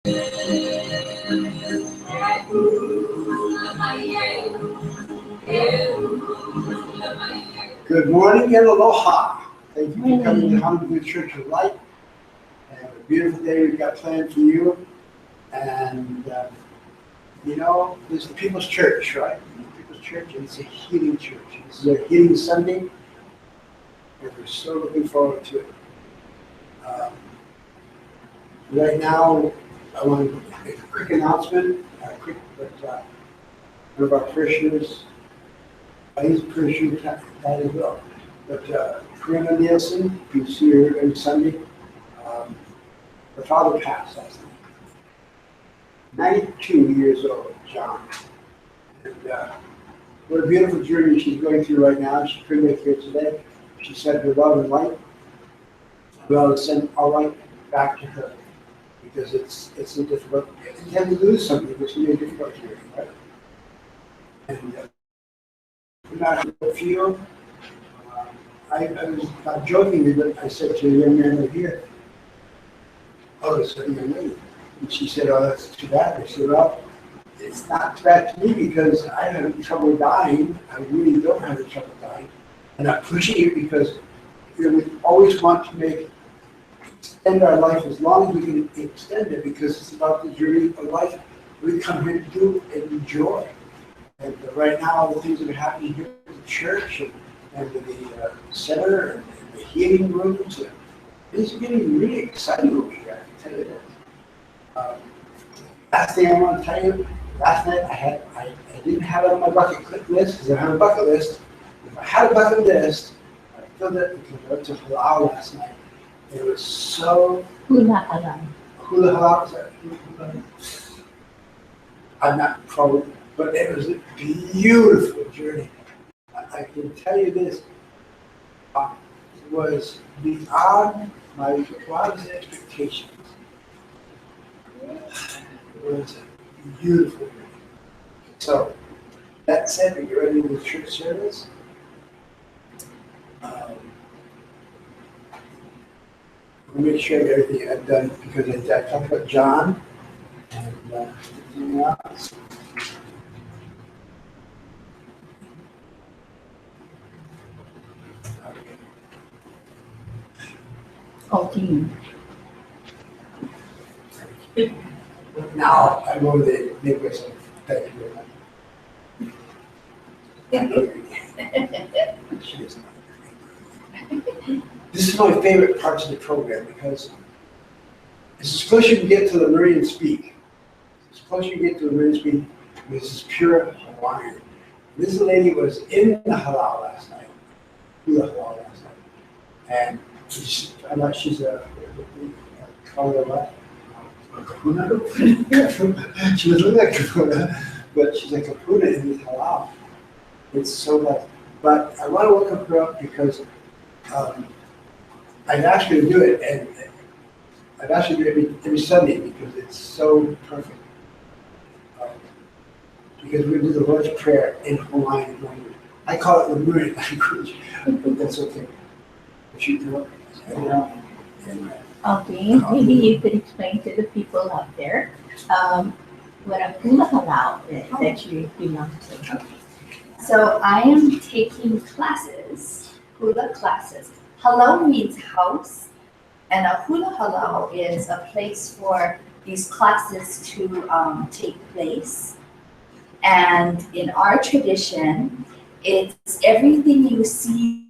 Good morning and aloha. Thank you for coming to Honolulu Church of Light. And a beautiful day we've got planned for you. And, this is the People's Church, right? The People's Church, and it's a healing church. This is a healing Sunday, and we're so looking forward to it. Right now, I want to make a quick announcement, one of our parishioners, he's a parishioner that as well, but Karina Nielsen, you see her every Sunday, her father passed last night. 92 years old, John. And what a beautiful journey she's going through right now. She couldn't make it here today. She said her love and light, well, send our light back to her. Because it's a difficult, you have to lose something, it's really a difficult journey, right? And I'm not going to feel, I was joking, but I said to a young man over here, oh, it's a young lady. And she said, oh, that's too bad. I said, well, it's not too bad to me because I have trouble dying. I really don't have any trouble dying. And I'm pushing it because we always want to extend our life as long as we can extend it because it's about the journey of life we come here to do and enjoy. And right now, all the things that are happening here at the church and the center and the healing rooms, it's getting really exciting over here, I can tell you that. Last thing I want to tell you, last night I didn't have it on my bucket list because I have a bucket list. If I had a bucket list, I filled it because I went to Palau last night. It was so Hula halal. Hula halal. I'm not probably, but it was a beautiful journey. I can tell you this, it was beyond my wildest expectations. It was a beautiful journey. So, that said, are you ready for the church service? I'll make sure everything I've done because I talked about John and everything else. Continue. Now I go to the neighbors and thank you very much. I know your name. She is not your neighbor. This is my favorite parts of the program because it's as close you can get to the Meridian Speak. As close you get to the Meridian Speak, this is pure Hawaiian. This lady was in the halal last night, hula halal last night, and I know she's call her what? A kahuna? She doesn't look like a kahuna, but she's a kahuna in the halal. It's so nice. But I want to welcome her up because I've asked her to do it, and I've asked her to do it every Sunday because it's so perfect. Because we do the Lord's Prayer in Hawaiian language. I call it the Lemurian language, but that's okay. But you do it. Okay, maybe you could explain to the people out there what a hula halal is that you belong to. So I am taking classes, hula classes. Halal means house, and a hula halal is a place for these classes to take place. And in our tradition, it's everything you see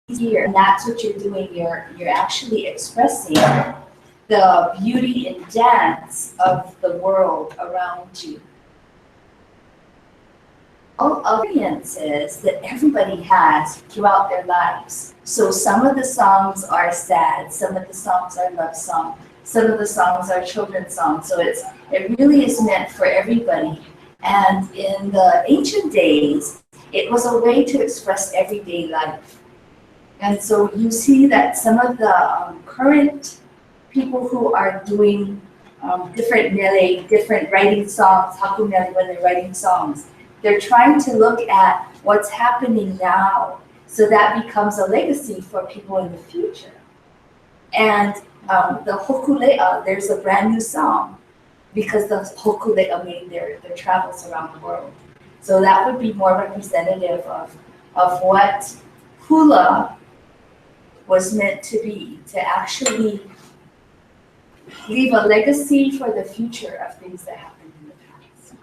here, and that's what you're doing. You're actually expressing the beauty and dance of the world around you. All experiences that everybody has throughout their lives. So some of the songs are sad, some of the songs are love songs, some of the songs are children's songs. So it really is meant for everybody. And in the ancient days, it was a way to express everyday life. And so you see that some of the current people who are doing different writing songs, haku mele, when they're writing songs, they're trying to look at what's happening now so that becomes a legacy for people in the future. And the Hokulea, there's a brand new song because the Hokulea made their travels around the world. So that would be more representative of what hula was meant to be, to actually leave a legacy for the future of things that happened in the past.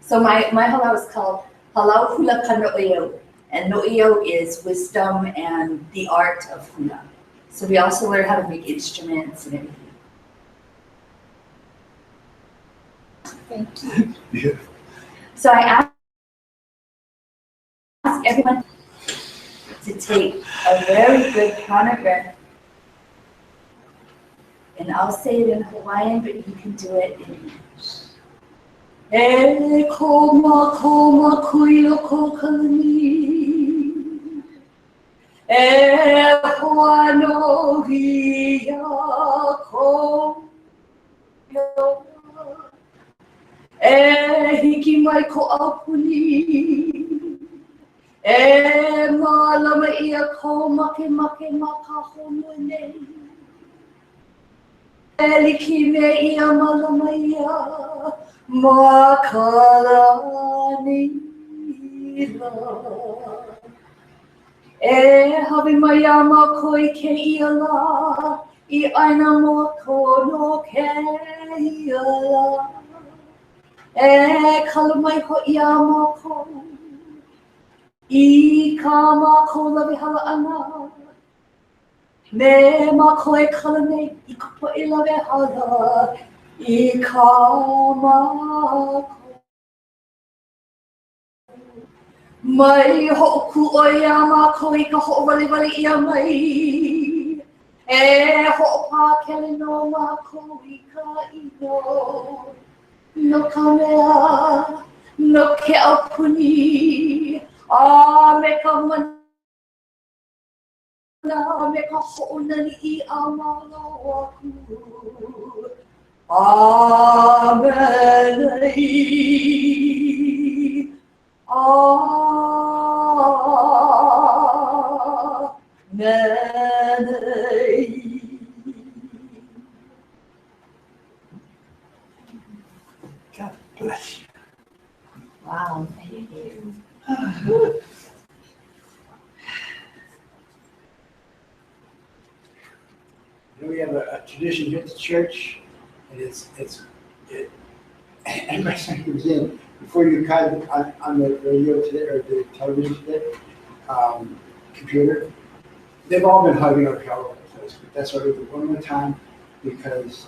So my halau is called Halau Hula Ka No'eo, and No'eo is wisdom and the art of hula. So we also learn how to make instruments and everything. Thank you. So I ask everyone to take a very good prana breath. And I'll say it in Hawaiian, but you can do it in English. E koma koma kuio ko kalani. E hoa no hia ko yo. E hiki mai ko apuni. E malama ia ko make maka honune. E liki me ia malama ia makalani la. E hawi mai ama koi ke ia la. I aina mo kono ke ia la. E kala mai ho ia ma ko. I ka ma ko lawi hala ana. Me ma ko e kala nei I ka po I lawi hala. I ka ma ko. Mai ho ku o ia ma ko I ka ho wali wali ia mai. E ho pa kele no ma ko I ka ino. No ka mea, no ke apuni, a me ka mana, me ka ho'onani I a malo aku. Amen. Amen. God bless you. Wow, thank you. We have a tradition here at the church, and everybody comes in before you cut on the radio today or the television today, computer. They've all been hugging our pillow, but that's why we do one more time because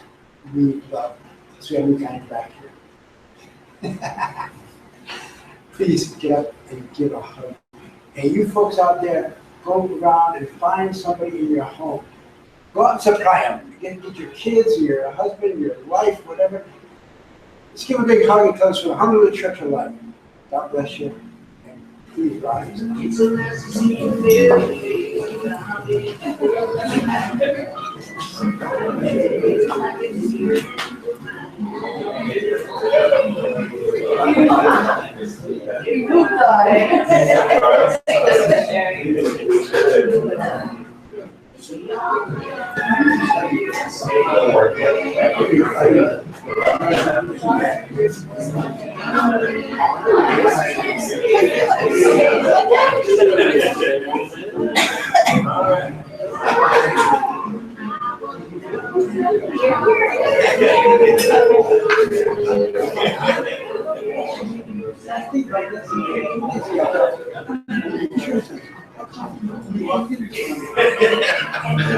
we love. So we have new kind back here. Please get up and give a hug. And you folks out there, go around and find somebody in your home. Go out and supply them. Get your kids, your husband, your wife, whatever. Just give a big hug and tell us how many the church of life. God bless you. And please rise.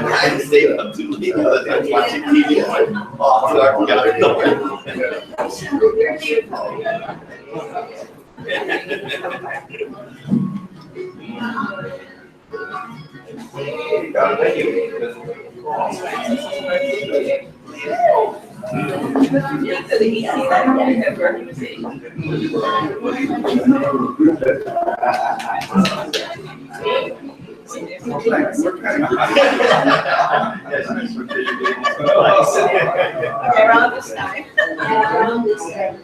I stayed up too late the other day watching TV. Oh, so I got Around this time. Around this time.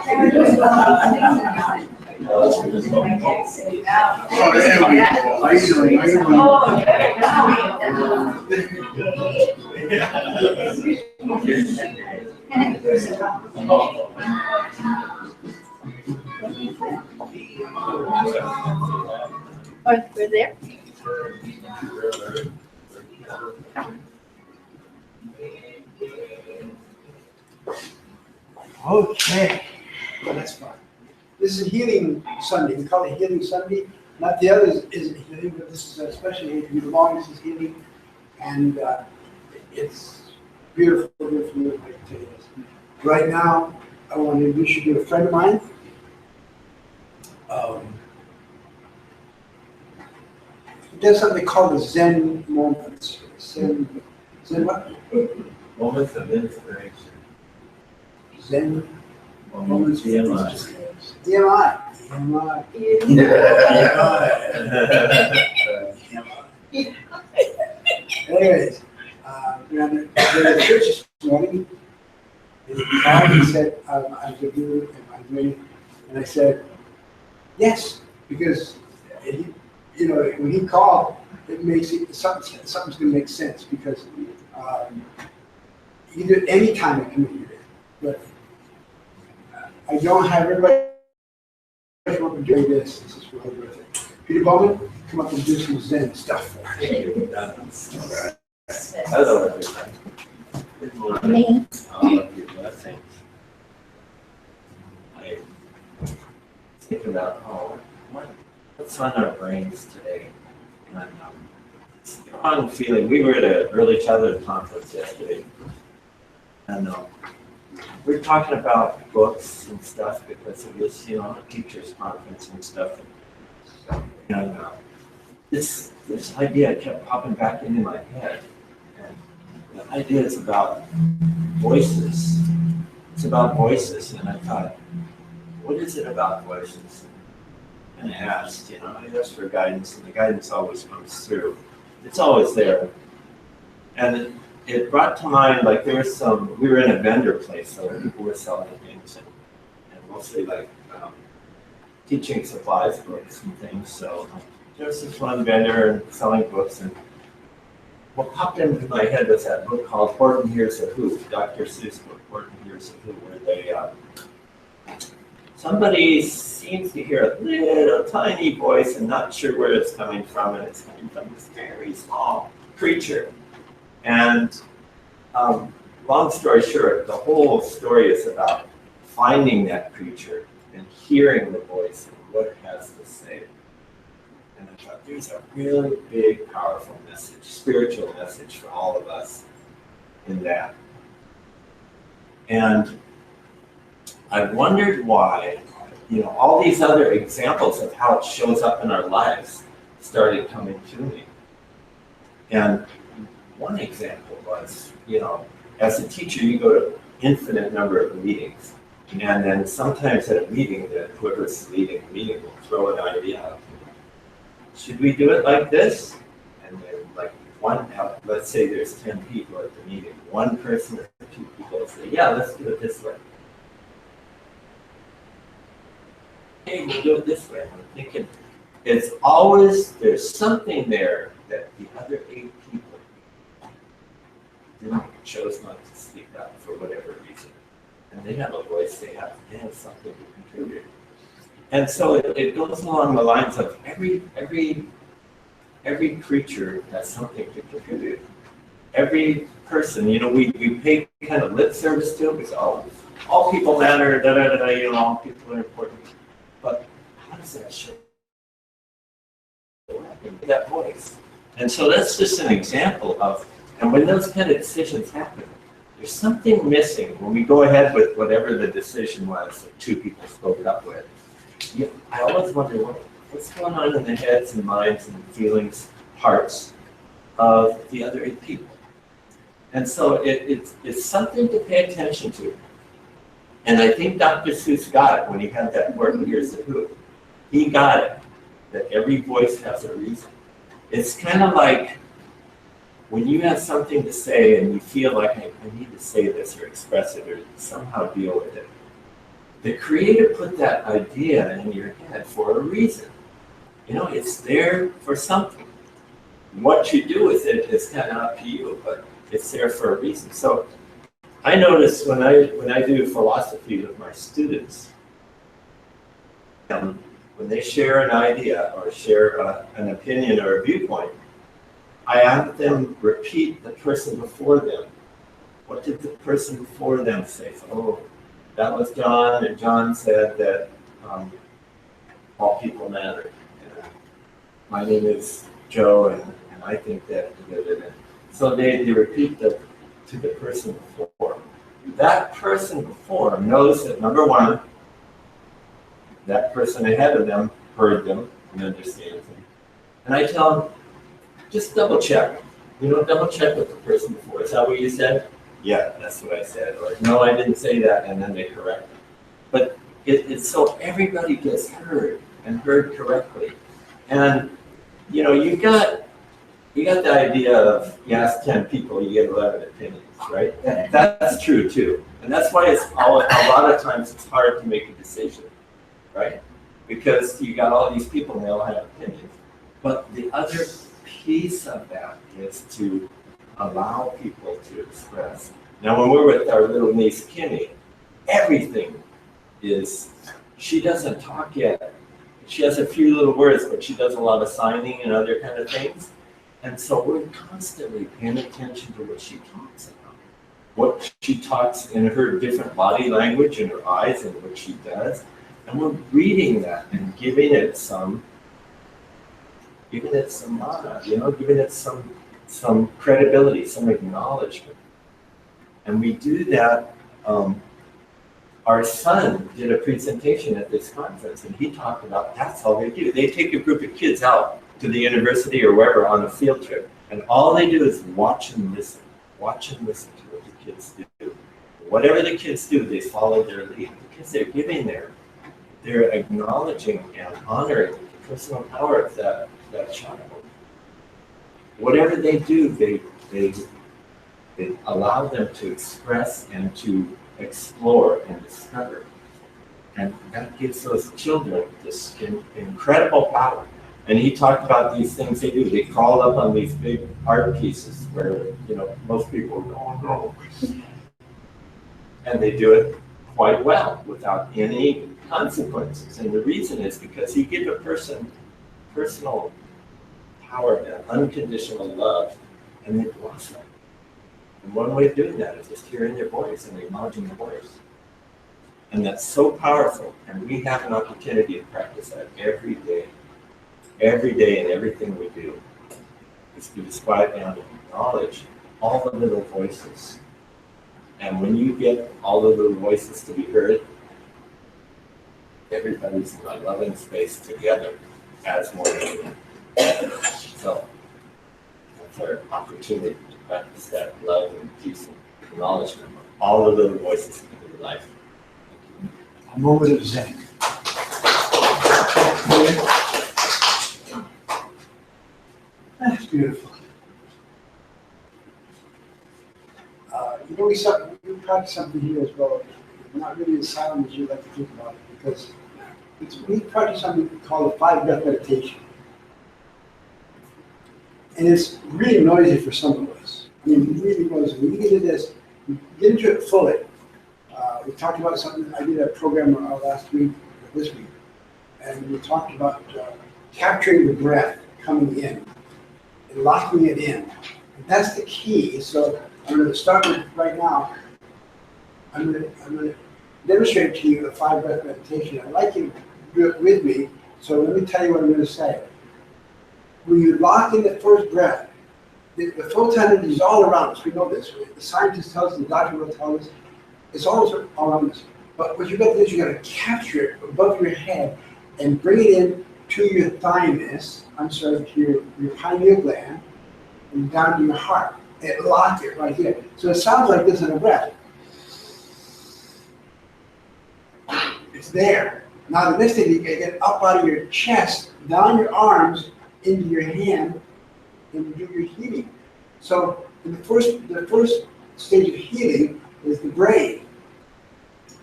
How you doing? How you doing? Or we're there? Okay, well, that's fine. This is Healing Sunday. We call it Healing Sunday. Not the others isn't healing, but this is especially if you belong, this is healing. And it's beautiful, beautiful, beautiful, I can tell you this. Right now, I want to introduce you to a friend of mine. He does something called the Zen moments. Zen what? Moments of inspiration. Zen Moments of DMI. Anyways, we were at church this morning. And he called and said, I was going to do it, and I said, yes, because he, when he called, it makes it, something's going to make sense, because you can do it any time I come here, but I don't have everybody come up and do this. This is really worth it. Peter Bowman, come up and do some Zen stuff for us. Hello, everybody. Good morning. All of your blessings. I think about, what's on our brains today? And strong feeling. We were at an early childhood conference yesterday, and we're talking about books and stuff because it was, a teachers' conference and stuff. And this idea kept popping back into my head. And the idea is about voices. It's about voices, and I thought, what is it about voices? And I asked, I asked for guidance, and the guidance always comes through. It's always there. And it brought to mind, like we were in a vendor place, so people were selling things, and mostly like teaching supplies, books and things. So there was this one vendor selling books, and what popped into my head was that book called Horton Hears a Who, Dr. Seuss book, Horton Hears a Who, where they, somebody seems to hear a little tiny voice and not sure where it's coming from, and it's coming from this very small creature. And long story short, the whole story is about finding that creature and hearing the voice and what it has to say. And I thought, there's a really big, powerful message, spiritual message for all of us in that. And I wondered why, all these other examples of how it shows up in our lives started coming to me. And one example was, as a teacher, you go to infinite number of meetings. And then sometimes at a meeting, whoever's leading the meeting will throw an idea out. Should we do it like this? And then let's say there's 10 people at the meeting. One person or 2 people will say, yeah, let's do it this way. Okay, we'll do it this way. I'm thinking, it's always, there's something there that the other 8 people chose not to speak up for whatever reason. And they have a voice, they have something to contribute. And so it goes along the lines of every creature has something to contribute. Every person, we pay kind of lip service to it because all people matter, all people are important. But how does that show up in that voice? And so that's just an example of, and when those kind of decisions happen, there's something missing when we go ahead with whatever the decision was that 2 people spoke up with. I always wonder what's going on in the heads and minds and feelings, hearts of the other 8 people. And so it's something to pay attention to. And I think Dr. Seuss got it when he had that Horton Hears a Who. He got it, that every voice has a reason. It's kind of like when you have something to say and you feel like I need to say this or express it or somehow deal with it. the Creator put that idea in your head for a reason. You know, it's there for something. What you do with it is kind of up to you, but it's there for a reason. So I notice when I do philosophy with my students, when they share an idea or share an opinion or a viewpoint, I have them repeat the person before them. What did the person before them say? So, oh, that was John, and John said that all people matter. My name is Joe, and I think that. So they repeat to the person before. That person before knows that, number one, that person ahead of them heard them and understands them. And I tell them, just double check. Double check with the person before. Is that what you said? Yeah, that's what I said. Or no, I didn't say that, and then they correct me. But it's so everybody gets heard and heard correctly. And you got the idea of you ask 10 people, you get 11 opinions, right? That's true too. And that's why a lot of times it's hard to make a decision, right? Because you got all these people and they all have opinions. But the other piece of that is to allow people to express. Now, when we're with our little niece, Kimmy, everything is, she doesn't talk yet. She has a few little words, but she does a lot of signing and other kind of things. And so we're constantly paying attention to what she talks about. What she talks in her different body language and her eyes and what she does. And we're reading that and giving it some mana, giving it some credibility, some acknowledgement. And we do that. Our son did a presentation at this conference, and he talked about that's all they do. They take a group of kids out to the university or wherever on a field trip, and all they do is watch and listen to what the kids do. Whatever the kids do, they follow their lead because they're giving they're acknowledging and honoring the personal power of that child. Whatever they do, they allow them to express and to explore and discover. And that gives those children this incredible power. And he talked about these things they do. They crawl up on these big art pieces where, most people don't know. And they do it quite well without any consequences. And the reason is because you give a person personal power and unconditional love, and they blossom. And one way of doing that is just hearing their voice and acknowledging their voice. And that's so powerful. And we have an opportunity to practice that every day. Every day in everything we do. Is to just quiet down and acknowledge all the little voices. And when you get all the little voices to be heard, everybody's in a loving space together as one unit. So that's our opportunity to practice that love and peace and acknowledgement of all the little voices in your life. A moment of Zen. That's beautiful. We practice something here as well. Not really as silent as you like to think about it, because we practice something called a 5-breath meditation. And it's really noisy for some of us. I mean, really noisy. When you get into this, you get into it fully. We talked about something, I did a program last week, or this week, and we talked about capturing the breath coming in and locking it in. And that's the key. So I'm going to start with right now. I'm going to demonstrate to you a 5-breath meditation. I'd like you to do it with me. So let me tell you what I'm going to say. When you lock in the first breath, the photon energy is all around us. We know this. The scientists tell us, the doctor will tell us, it's always all around us. But what you got to do is you got to capture it above your head and bring it in to your thymus, to your pineal gland, and down to your heart. And lock it right here. So it sounds like this in a breath. It's there. Now the next thing, you get up out of your chest, down your arms, into your hand, and do your healing. So the first stage of healing is the brain.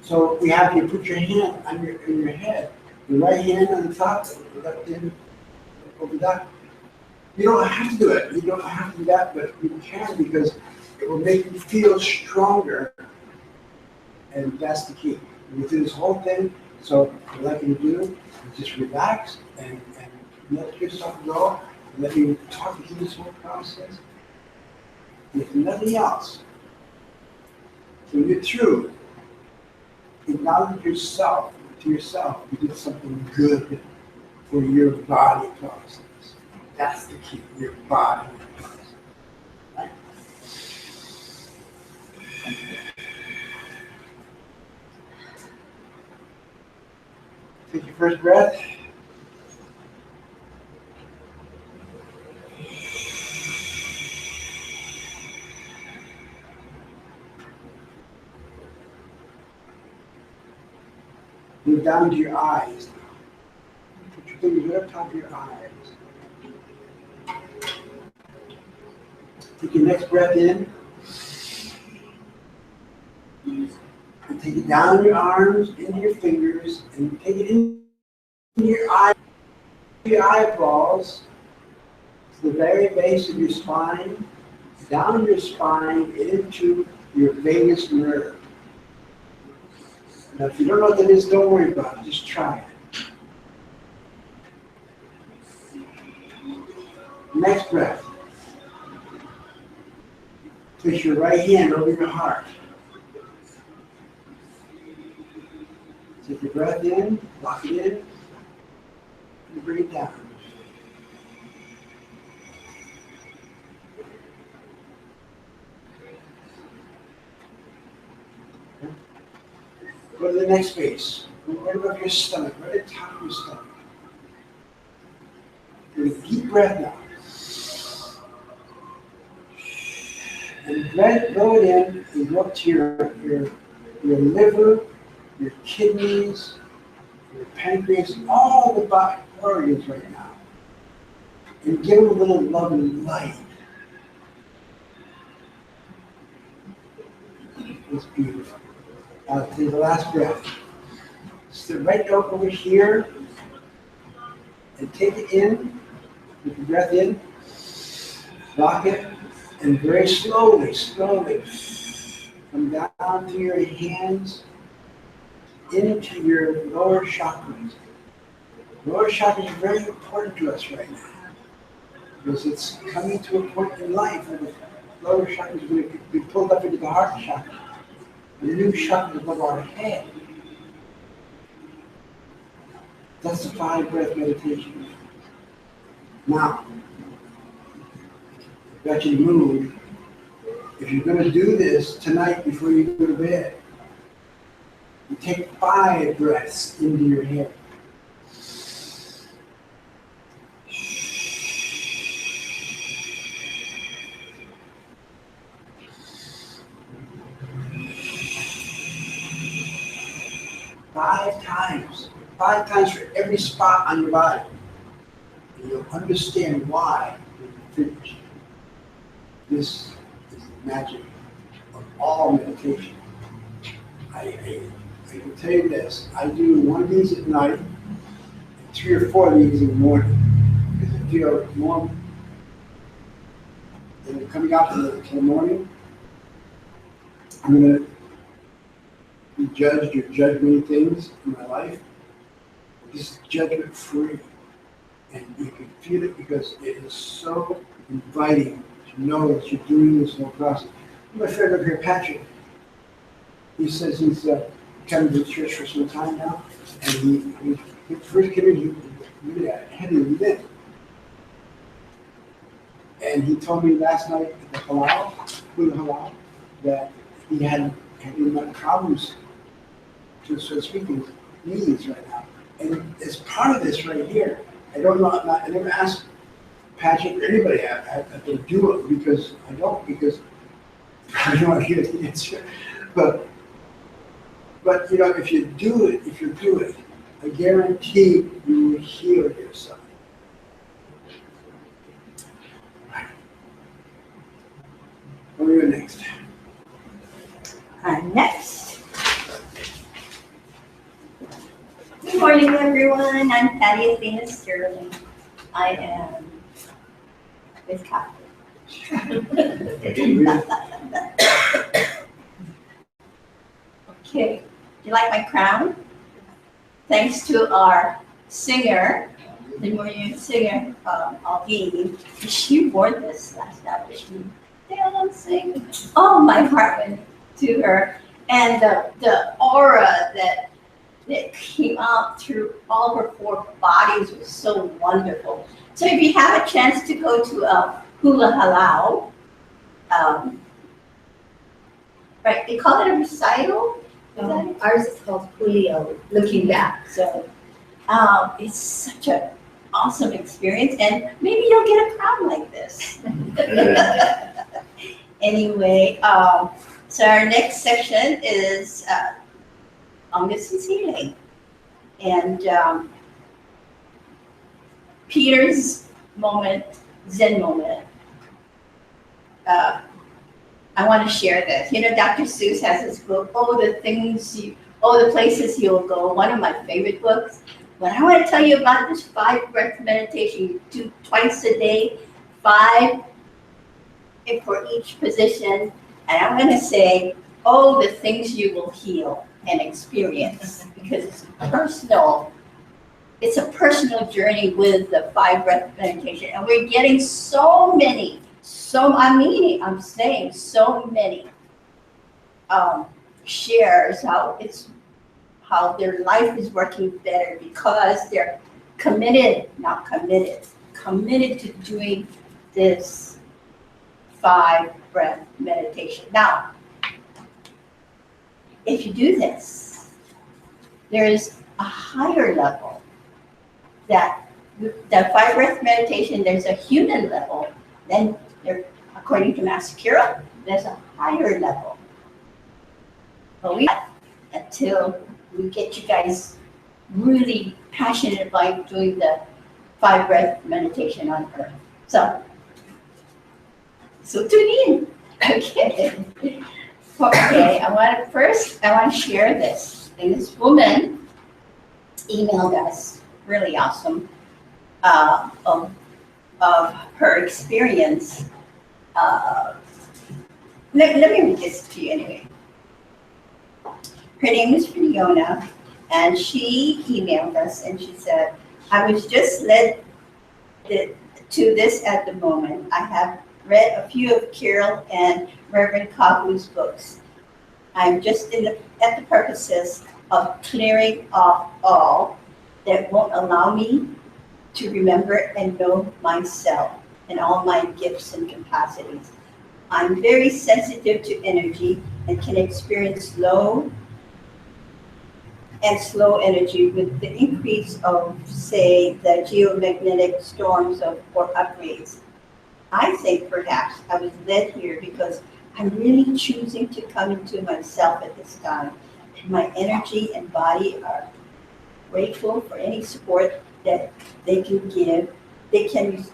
So we have you put your hand on your head, your right hand on the top, left hand over that. You don't have to do it. You don't have to do that, but you can because it will make you feel stronger. And that's the key. You do this whole thing. So what I'd like you to do is just relax and let yourself go. And let me talk you through this whole process. If nothing else, when you're through, acknowledge yourself to yourself. You did something good for your body process. That's the key, your body process. Right? Take your first breath. Move down to your eyes. Put your fingers right up top of your eyes. Take your next breath in. And take it down your arms, into your fingers, and take it into your eyeballs, to the very base of your spine, down your spine, into your vagus nerve. Now, if you don't know what that is, don't worry about it. Just try it. Next breath. Place your right hand over your heart. Take your breath in, lock it in, and bring it down. Go to the next space. Right above your stomach, right at the top of your stomach. Take a deep breath now. And blow it in and go up to your liver, your kidneys, your pancreas, all the body organs right now. And give them a little love and light. It's beautiful. Now take the last breath. Sit right over here and take it in. Take your breath in. Lock it. And very slowly, come down to your hands into your lower chakras. Lower chakras are very important to us right now because it's coming to a point in life where the lower chakras are going to be pulled up into the heart chakra. The new chakra above our head. That's the 5-breath meditation. Now, got you to move. If you're going to do this tonight before you go to bed, you take 5 breaths into your head. Five times for every spot on your body. And you'll understand why when you finish. This is the magic of all meditation. I can tell you this, I do one of these at night, and 3 or 4 of these in the morning, because I feel more, and coming out to the morning, I'm going to be judged or judge many things in my life. This is judgment free. And you can feel it because it is so inviting to know that you're doing this whole process. My friend over here, Patrick, he says he's coming to church for some time now. And he first came in, he really had an event. And he told me last night at the halal, that he had problems to so to speak his knees right now. And as part of this right here, I don't know, I never asked Patrick or anybody if they do it because I don't I don't want to hear the answer. But you know, if you do it, I guarantee you will heal yourself. Right. What are you next? Next, everyone. I'm Patty Athena Sterling. I am with Catholic. Okay, do you like my crown? Thanks to our singer, the Mauritian singer, Alvin. She wore this last night. She dancing. Oh, my heart went to her. And the aura that came out through all her four bodies was so wonderful. So if you have a chance to go to a hula halau, right, they call it a recital. Is that it? Ours is called Julio, looking back. So it's such an awesome experience, and maybe you'll get a crown like this. Anyway, so our next section is Augustin's healing, and Peter's moment, Zen moment. I want to share this. You know, Dr. Seuss has this book, the places you'll go. One of my favorite books. But I want to tell you about this 5 breath meditation you do twice a day, 5 for each position. And I'm going to say, the things you will heal and experience, because it's personal. It's a personal journey with the 5 breath meditation. And we're getting so many shares how their life is working better because they're committed to doing this 5 breath meditation. Now, if you do this, there is a higher level that the 5 breath meditation, there's a human level, then there, according to Master Kira, there's a higher level. But until we get you guys really passionate about doing the 5 breath meditation on earth. So tune in. Okay, I want to share this. And this woman emailed us, really awesome, of her experience. Let me read this to you anyway. Her name is Fiona, and she emailed us and she said, I was just led to this at the moment. I have read a few of Kirill and Reverend Kabu's books. I'm just at the purposes of clearing off all that won't allow me to remember and know myself and all my gifts and capacities. I'm very sensitive to energy and can experience slow energy with the increase of, say, the geomagnetic storms or upgrades. I think perhaps I was led here because I'm really choosing to come into myself at this time. My energy and body are grateful for any support that they can give. They can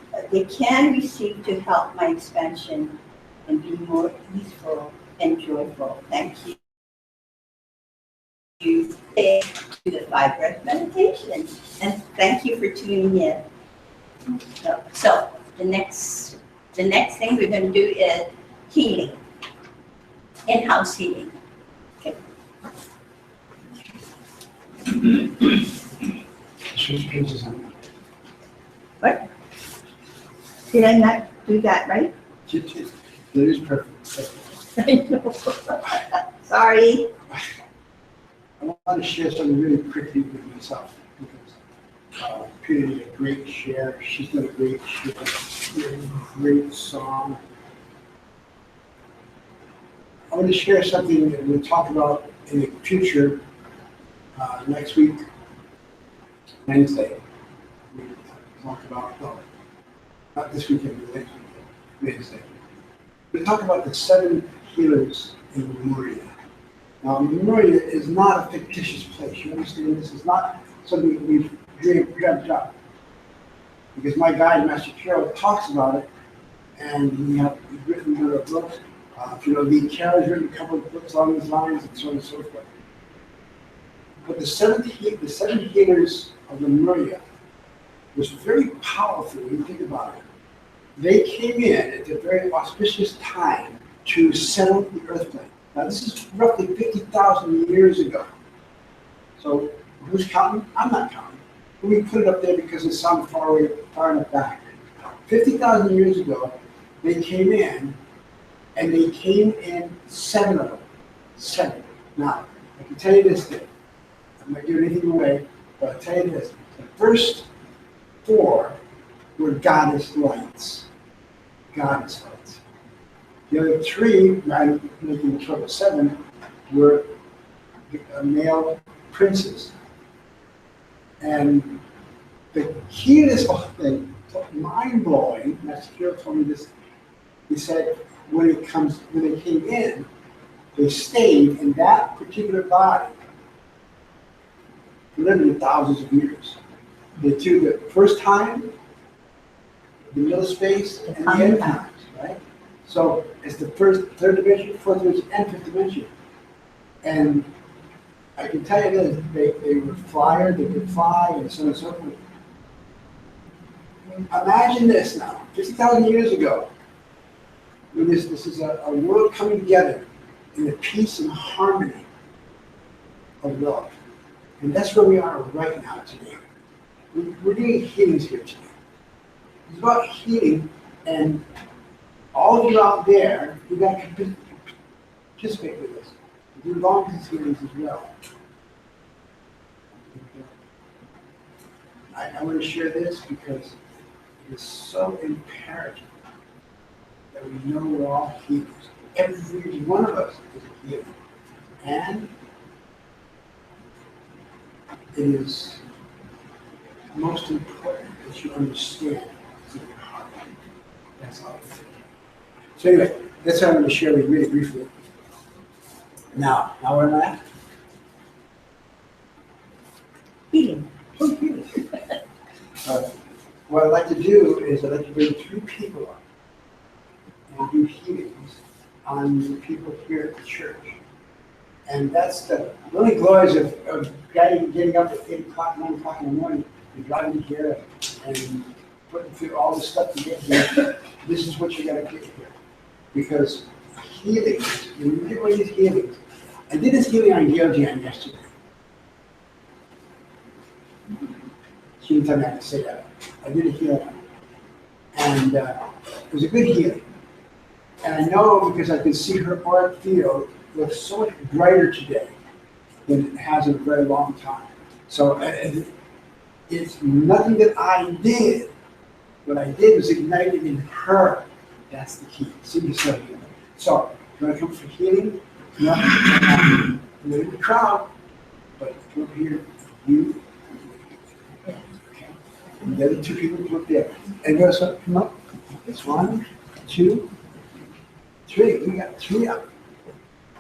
receive to help my expansion and be more easeful and joyful. Thank you. To the 5 breath meditation, and thank you for tuning in. So the next thing we're going to do is healing, in-house healing. Okay. Switch pages on. What? Did I not do that right? That is perfect. I know. Sorry. I want to share something really quickly with myself because Peter did a great share. She's done a great share, great song. I want to share something that we'll talk about in the future next week, Wednesday. We'll talk about, not this weekend, but next weekend, Wednesday. We'll talk about the 7 healers in Lemuria. Now, Lemuria is not a fictitious place. You understand? This is not something that we've dreamt up. Because my guide, Master Carroll, talks about it, and he's written a book. Lee Carroll's written a couple of books along these lines, and so on and so forth. But the 7 healers of Lemuria was very powerful when you think about it. They came in at a very auspicious time to settle the earth plane. Now, this is roughly 50,000 years ago. So who's counting? I'm not counting. We put it up there because it sounds far enough back. 50,000 years ago, they came in, and they came in 7 of them. 7. Now, I can tell you this thing. I'm not giving anything away, but I'll tell you this. The first 4 were goddess lights. Goddess lights. The other 3, making the total 7, were male princes. And the key to this whole thing, mind-blowing, Master told me this, he said when they came in, they stayed in that particular body for literally thousands of years. They do the first time, the middle space, and the end times, right? So it's the first, 3rd dimension, 4th dimension, and 5th dimension. And I can tell you this, they were flyers, they could fly, and so on and so forth. Imagine this now, 50,000 years ago, when this is a world coming together in the peace and harmony of love. And that's where we are right now today. We're doing healings here today. It's about healing, and all of you out there, you got to participate with us. Do long-distance healings as well. I want to share this because it is so imperative that we know we're all healers. Every one of us is a healer. And it is most important that you understand it's in your heart. That's all. So anyway, that's what I'm going to share with you really briefly. Now where am I at? Healing. Oh, healing. What I'd like to do is I'd like to bring 3 people up and do healings on the people here at the church. And that's the really glories of getting up at 8 o'clock, 9 o'clock in the morning, and driving here and putting through all the stuff to get here. This is what you gotta get here. Because healings, when you get away these healings, I did this healing on Gail Jan yesterday. She didn't tell me I could say that. I did a healing. And it was a good healing. And I know because I can see her auric field looks so much brighter today than it has in a very long time. So it's nothing that I did. What I did was ignited in her. That's the key. See this right here. So, you want to come for healing? No, you're in the crowd, but come over here, you. Okay. And the other 2 people come up there. And you also come up. It's 1, 2, 3. We got 3 up.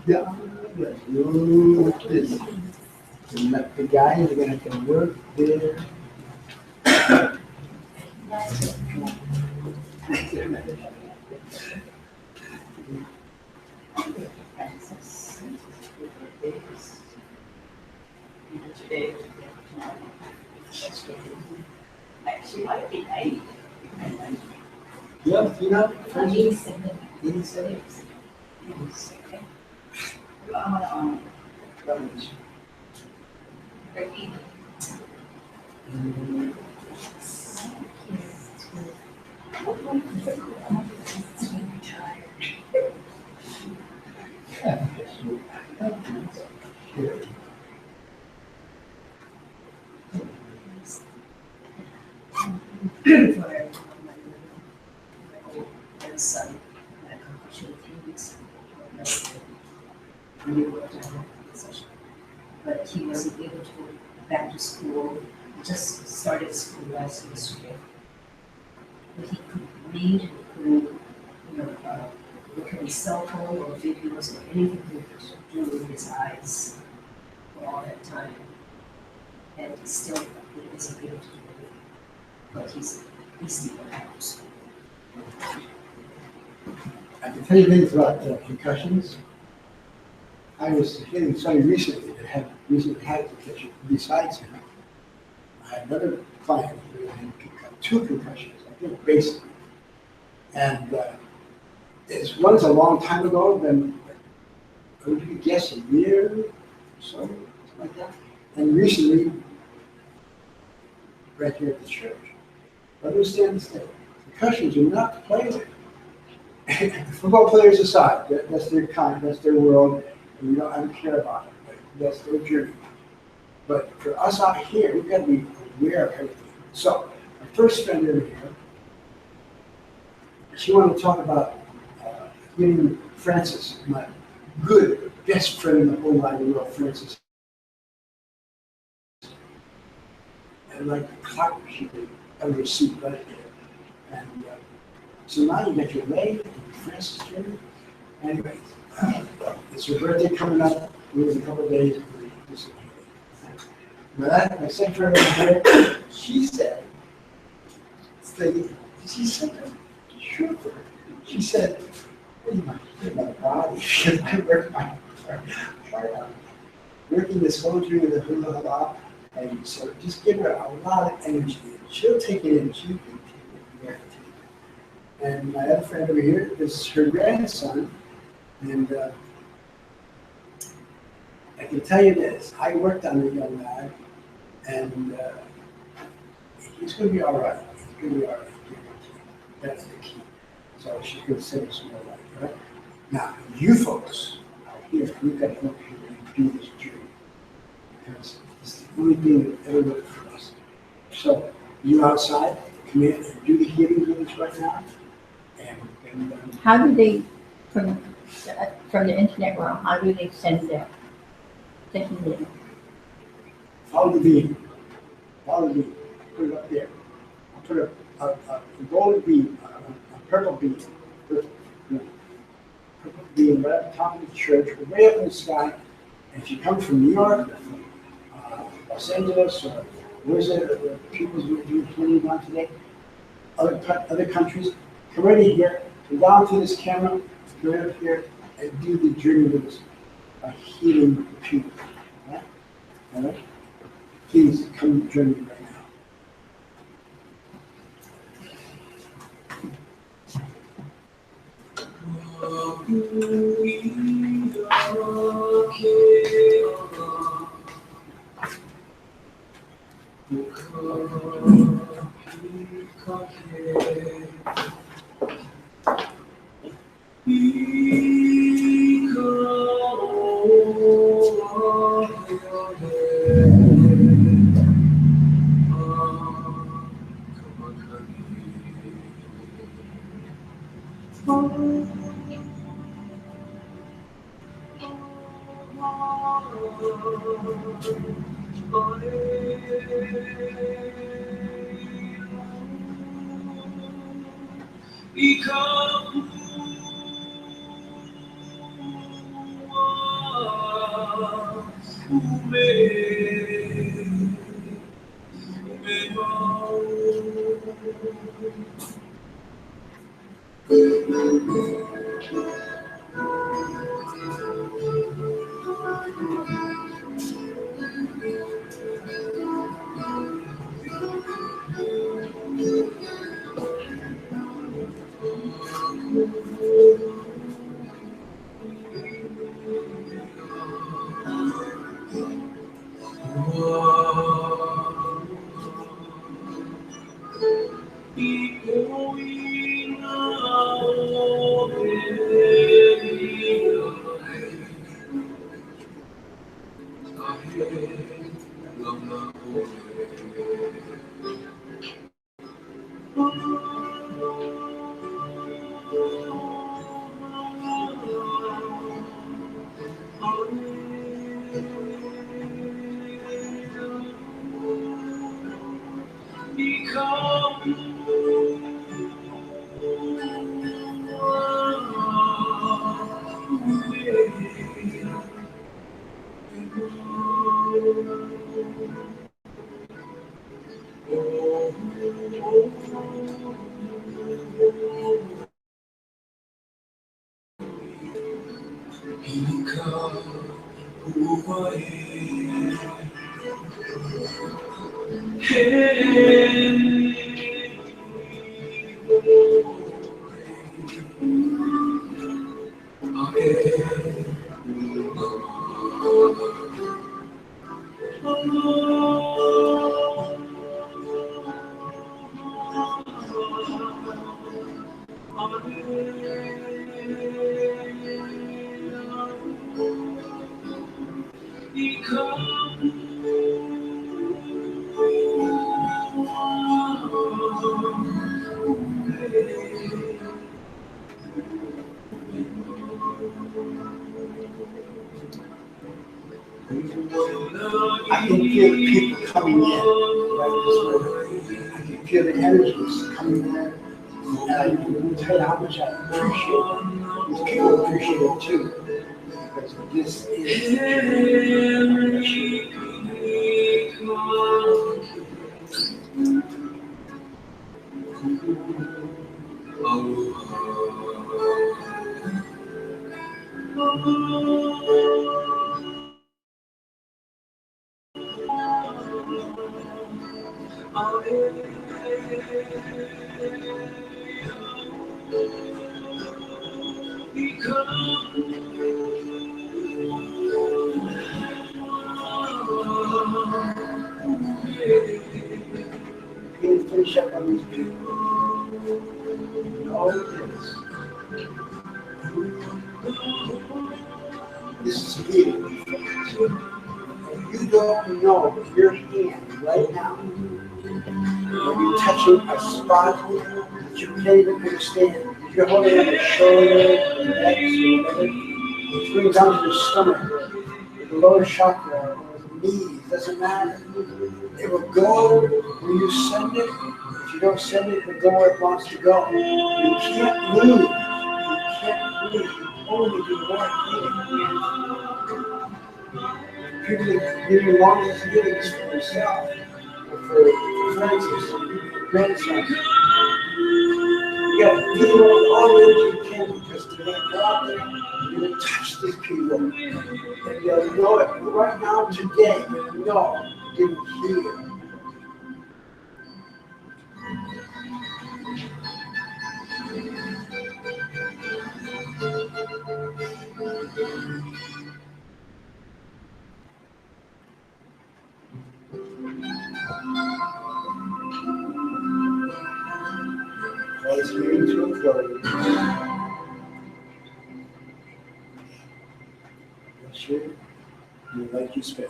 Yeah, look this. And the guys are gonna come work there. She might be 90. Yeah, you know, 87. 87. Son, I accomplished a few weeks but he wasn't able to go back to school. He just started school last semester. But he could read, he could, look at his cell phone or videos or anything to do with his eyes for all that time. And he still wasn't able to do it. But he's still back to school. I can tell you things about concussions. I was hearing somebody recently that had recently had a concussion besides him. had another client who had two concussions, I think, basically. And one's a long time ago, then, would you guess, a year or so, something like that. And recently, right here at the church. Understand this thing, concussions are not to play with. Football players aside, that's their kind, that's their world, and I don't care about it, but that's their journey. But for us out here, we've got to be aware of everything. So, our first friend over here, she wanted to talk about meeting Francis, my good best friend in the whole wide world, Francis. And like the clock, she could ever see right there. And so now you got your leg and Francis journey. Anyway, it's her birthday coming up. We have a couple of days. But I said to her over here, she said, she said, sure. She said, what do you mind my body? Because I work my heart out. Working this whole journey of the hula hula. And so just give her a lot of energy. She'll take it in. She can take it. And my other friend over here is her grandson. And I can tell you this, I worked on the young lad, and he's going to be all right. He's going to be all right. That's the key. So she's going to save us more life, right? Now, you folks out here, we've got to come up here and do this journey. Because it's the only thing that ever worked for us. So, you outside, come in and do the healing with us right now. And How do they, from the internet realm, how do they send their thinking? follow the beam. Follow the beam. Put it up there. I'll put a golden beam, a purple beam. Purple beam right up top of the church, way up in the sky. And if you come from New York, or from Los Angeles, or where's the people's doing healing on today? Other countries, come right in here, come down to this camera, come right up here, and do the journey with us, healing the people. All right? Please come join me right now. I can feel the people coming in, right this way. I can feel the energies coming in. And I can tell you how much I appreciate it. These people appreciate it too. Because this is Can't finish up on these people. All this. This is healing. You don't know your hand right now when you're touching a spot that you can't even understand. If you're holding on the shoulder, the neck, or whatever, it's going down to the stomach, or the lower chakra, or the knees, doesn't matter. It will go when you send it. If you don't send it, it will go where it wants to go. You can't move. You can't move. You only do one thing. People that really want to do this for themselves, or for friends, or grandsons. You got to do all the energy you can because they're going to go out there, you're going to touch these people. And you'll know it right now, today, you know, you're here. Let's move into a flow. That's you. You like you spend.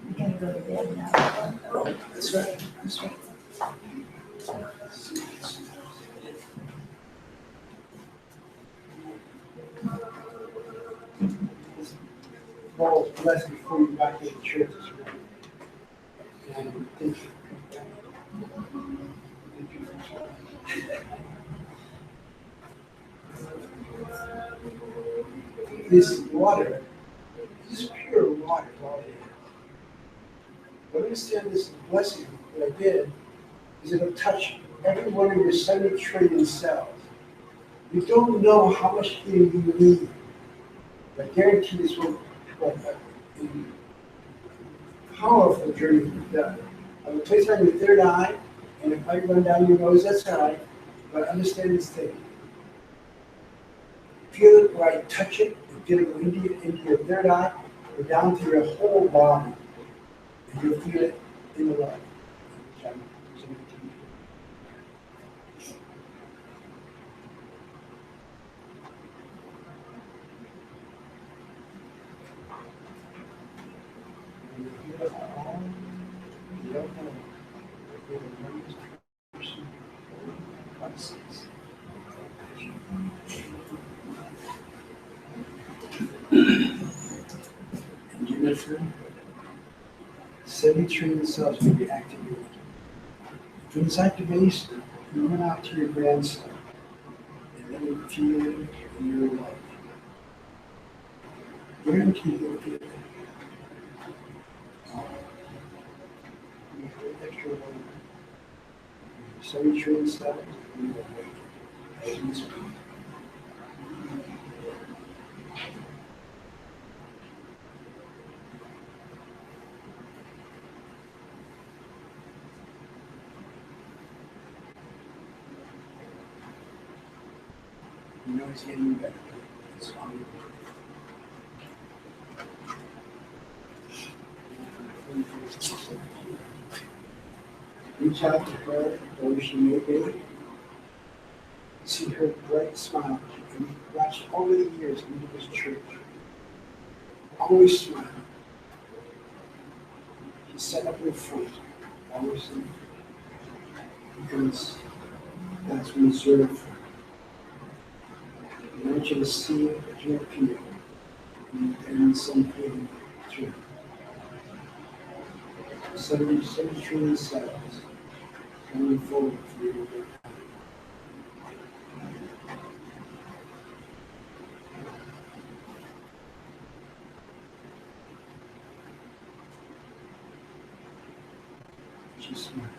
I'm gonna go to bed now. That's right. That's right. Paul's blessed before you got to the church this morning. And thank you. Thank you. This water, this pure water, all it is. But understand this blessing that I did is it'll touch every one of your 70 trillion cells. You don't know how much healing you need. I guarantee this will be a powerful journey you've done. I will place it on your third eye, and if I run down your nose, that's all right. But understand this thing. Feel it right, touch it, and feel it go into your third eye, or down to your whole body. And you'll feel it in the light. And you listen. 70 trillion cells will be activated. Through this activation, You went out to your grandson, and then you feel in your life. Guarantee you'll feel it. You have an extra one. So you train cells, you will wait as you speak. You know it's getting better. It's fine. Reach out to her, wherever she may be. See her bright smile. And watch over the years into this church. Always smile. She set up in front. Always in because that's reserved for her. I want you to see it as you feel. And some feeling too. 70 trillion cells coming forward for you. She's smart.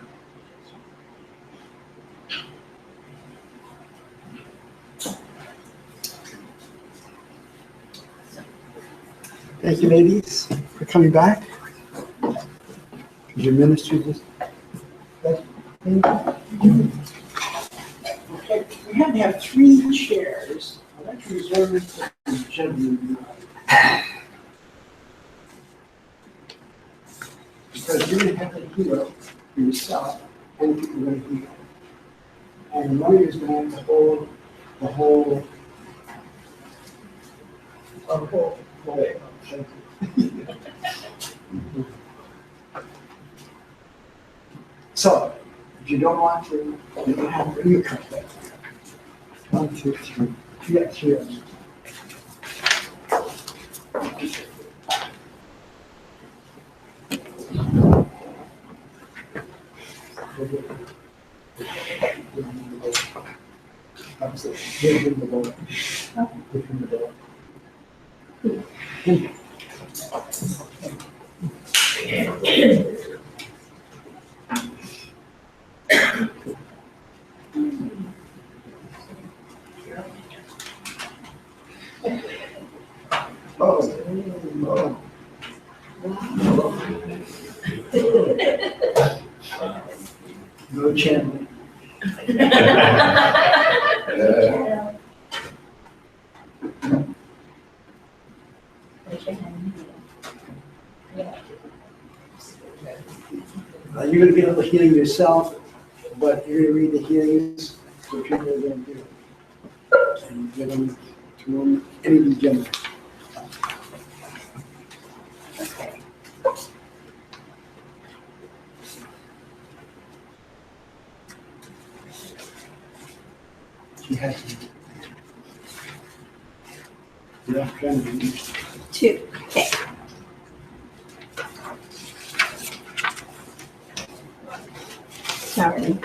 Thank you, ladies, for coming back. Could you minister this? Okay, we had to have 3 chairs. I'd like to reserve it for the gentlemen. Because you're going to have to heal yourself and people are going to heal. And one of you is going to have to hold the whole. So, if you don't want to, you can have you cut that. 1, 2, 3. You got 3 of them. No channeling. You're going to get a little healing yourself, but you're going to read the healings that people are going to do. And get them to them, any degenerate. Okay. She has to. Yeah, trying to do. 2. Okay. Sorry.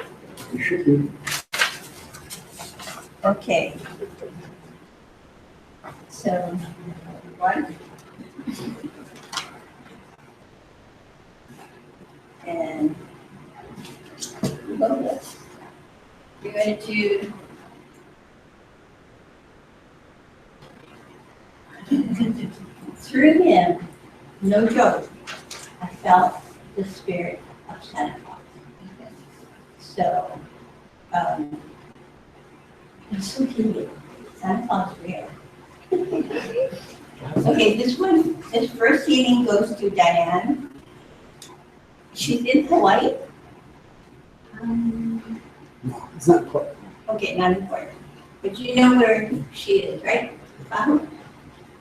You should do. Okay. So, 1. And bonus. You're going to do through him, no joke, I felt the spirit of Santa Claus. So, it's so cute. Santa Claus is real. Okay, this first healing goes to Diane. She's in Hawaii. No, it's not quite. Okay, not important. But you know where she is, right?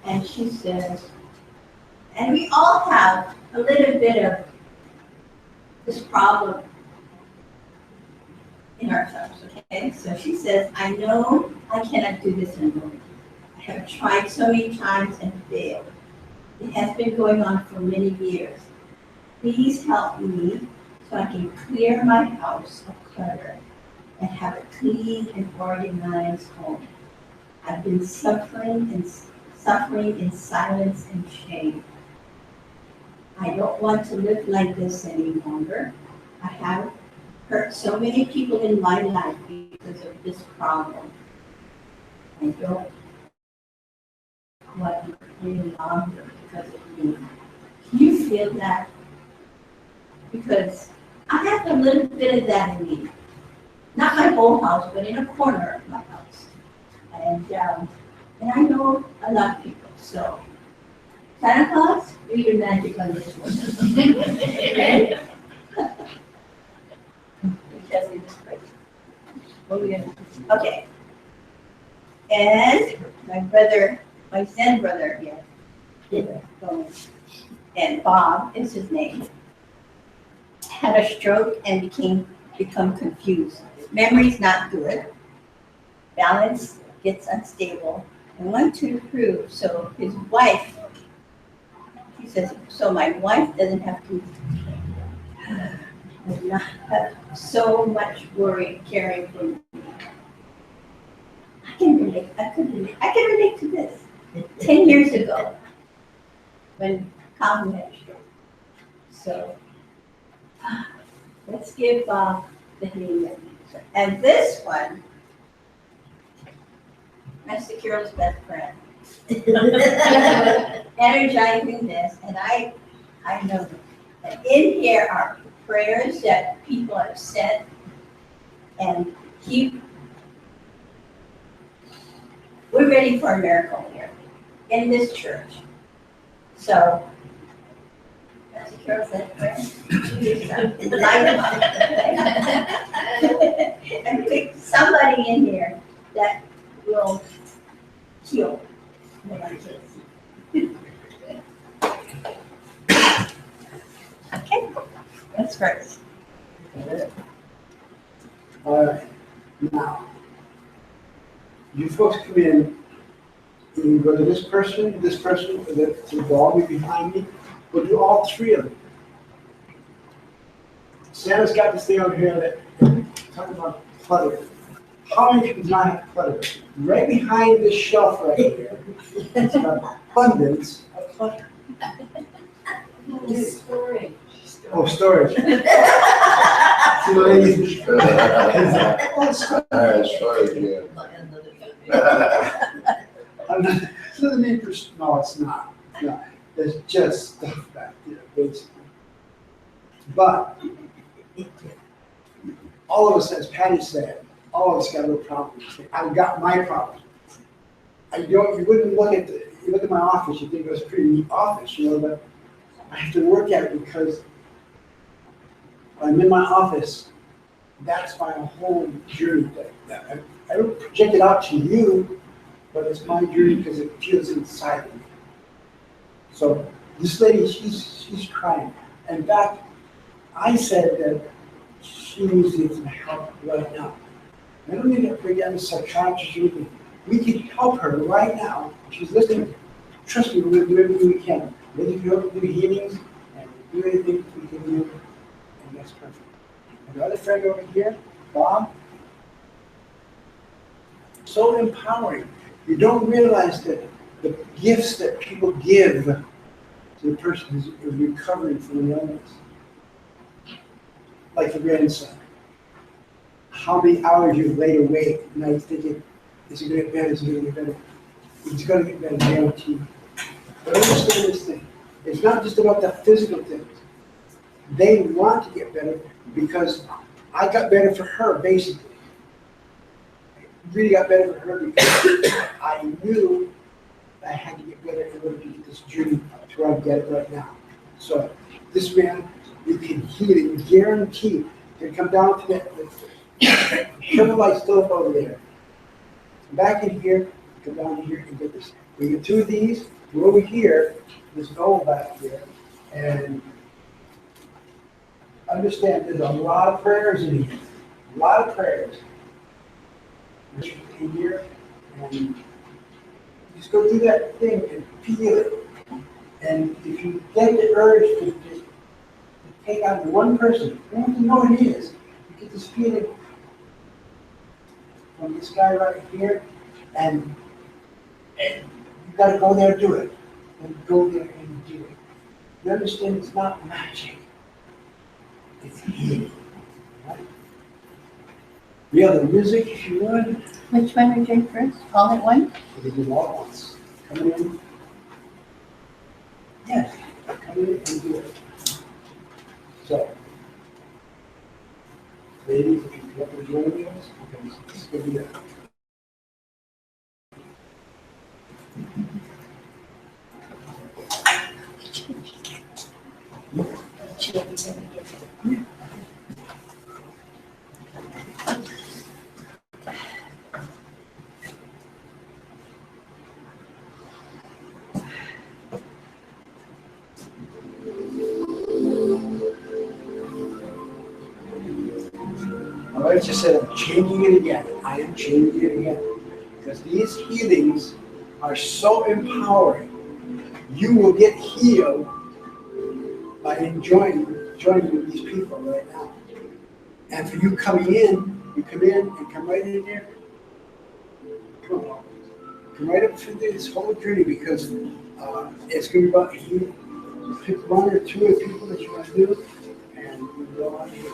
And she says, and we all have a little bit of this problem in ourselves, okay? So she says, I know I cannot do this anymore. I have tried so many times and failed. It has been going on for many years. Please help me so I can clear my house of clutter and have a clean and organized home. I've been suffering in silence and shame. I don't want to live like this any longer. I have hurt so many people in my life because of this problem. I don't want to live any longer because of me. Can you feel that? Because I have a little bit of that in me. Not my whole house, but in a corner of my house. And I know a lot of people, so. Santa Claus, do your magic on this one. Okay? Because it is great. What are we gonna do? Okay. And my Zen brother here, and Bob is his name, had a stroke and become confused. Memory's not good. Balance gets unstable and want to improve. So his wife, he says, so my wife doesn't have to not have so much worry caring for me. I can relate to this. 10 years ago, when Colin had a stroke. So let's give Bob the healing. And this one, Master Carol's best friend. Energizing this, and I know that in here are prayers that people have said and we're ready for a miracle here in this church. So, Master Carol said, light them up. And pick somebody in here that will heal. Okay, that's first. All right, now, you folks come in, and you go to this person, to the dog behind me, we'll do all three of them. Santa's got this thing over here that, talking about clutter. How many people do not have clutter? Right behind this shelf right here, it's an abundance of clutter. Storage. Oh, storage. See, ladies. Oh, storage. Sorry, yeah. I'm not, it's not the name for, no, it's not. No, there's just stuff back there, basically. But all of us, as Patty said, all of us got little problems. I've got my problem. You wouldn't look at you look at my office, you think it was a pretty neat office, but I have to work at it because when I'm in my office, that's my whole journey. I don't project it out to you, but it's my journey because it feels inside of me. So this lady, she's crying. In fact, I said that she needs to get some help right now. I don't need to bring down a psychiatrist or anything. We can help her right now. She's listening. Trust me, we're going to do everything we can. Maybe if you help do healings and do anything we can do, and that's perfect. And the other friend over here, Bob, so empowering. You don't realize that the gifts that people give to the person who's recovering from an illness, like the grandson. How many hours you've laid awake at night thinking, is it going to get better? Is it going to get better? It's going to get better, guaranteed. But understand this thing. It's not just about the physical things. They want to get better because I got better for her, basically. I really got better for her because I knew I had to get better in order to get this journey to where I get it right now. So this man, you can heal it, guaranteed. You come down to that. Turn the light still up over there. Back in here, come down here and get this. We get two of these, go over here, this gold back here, and understand there's a lot of prayers in here. A lot of prayers. In here, and just go do that thing and feel it. And if you get the urge to just take out one person, you don't have to know who it is. You get this feeling, from this guy right here, and you gotta go there and do it. And go there and do it. You understand, it's not magic. It's healing. Right? We have the music, if you would. Which one are you doing first? All at once? We can do all at once. Come in. Yes, come in and do it. So, ladies, if you want to join me, this is going to be it. All right, just said I'm changing it again. I am changing it again. Because these healings are so empowering. You will get healed by joining with these people right now. And for you coming in, you come in and come right in there. Come on. Come right up through this whole journey because it's going to be about healing. Pick one or two of the people that you want to do and you go on here.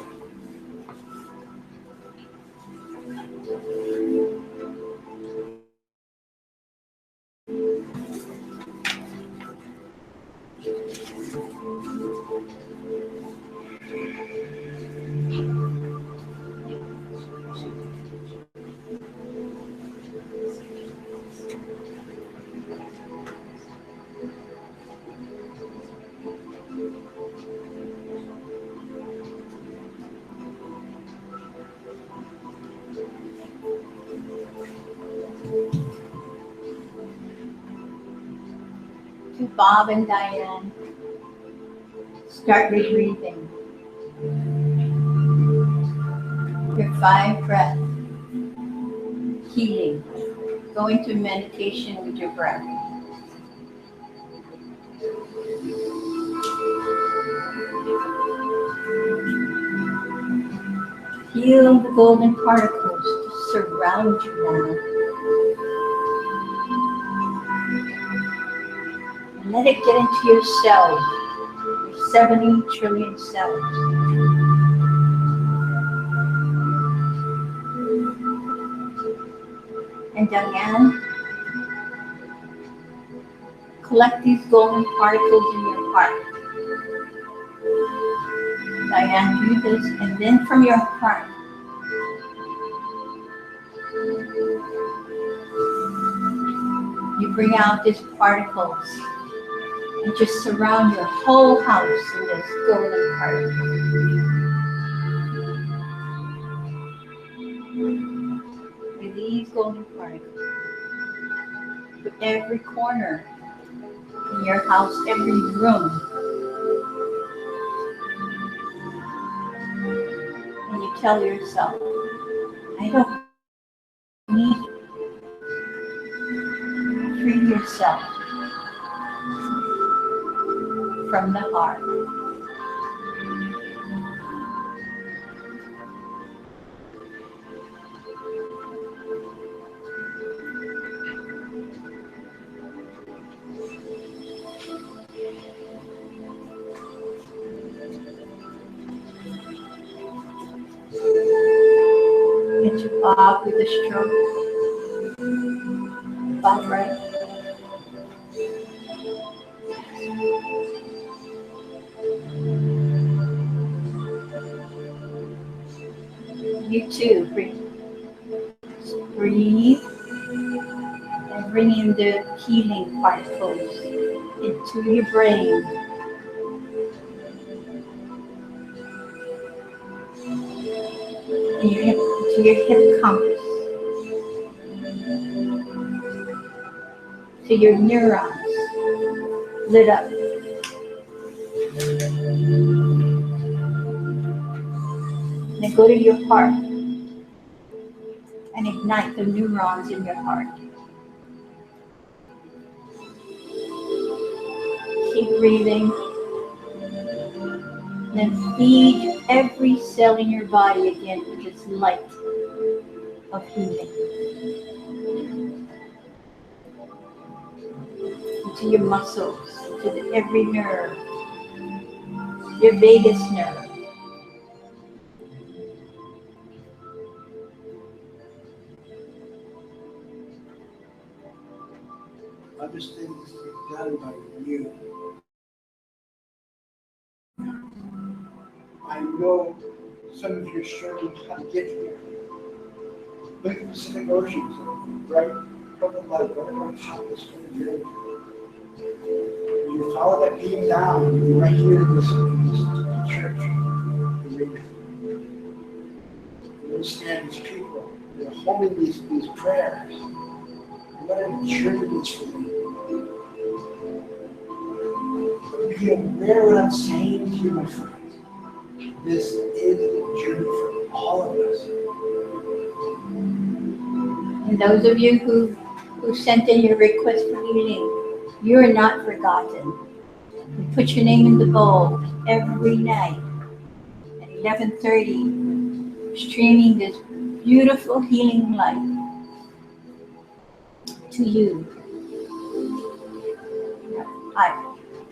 To Bob and Diane, start rebreathing. Your 5 breaths, healing. Go into meditation with your breath. Feel the golden particles to surround you now. And let it get into your cells, your 70 trillion cells. And Diane, collect these golden particles in your heart. Diane, do this, and then from your heart, you bring out these particles and just surround your whole house in this golden particles. With these golden particles, to every corner in your house, every room. And you tell yourself, I don't need you. Free yourself from the heart. Into Bob with a stroke. Bob, right? You too, breathe. Breathe and bring in the healing particles into your brain. And to your hippocampus. To your neurons lit up. Then go to your heart and ignite the neurons in your heart. Keep breathing. Then feed every cell in your body again with this light. of healing. Into your muscles, every nerve, your vagus nerve. Understand this is done by you. I know some of you are struggling how to get here. Look at the Pacific Oceans, right? Purple light, right on top of this journey. You follow that beam down, you're right here in this church. You understand these people, they're holding these prayers. What a journey it is for them. Be aware what I'm saying to you, my friends. This is a journey for all of us. And those of you who sent in your request for healing, you are not forgotten. You put your name in the bowl every night at 11:30, streaming this beautiful healing light to you.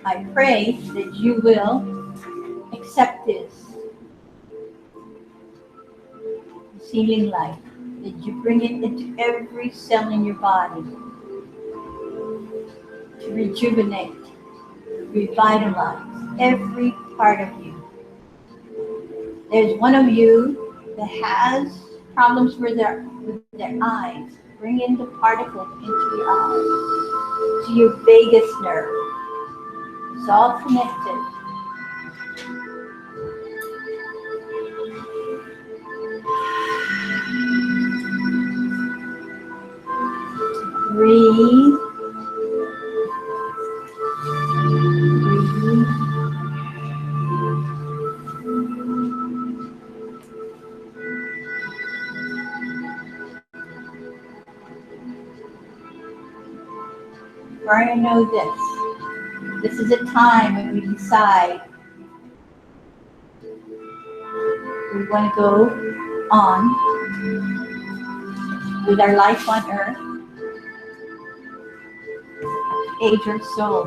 I pray that you will accept this healing light, that you bring it into every cell in your body to rejuvenate, revitalize every part of you. There's one of you that has problems with their eyes. Bring in the particles into your eyes, to your vagus nerve. It's all connected. Breathe. Breathe. For I know this. This is a time when we decide we want to go on with our life on earth, age or soul.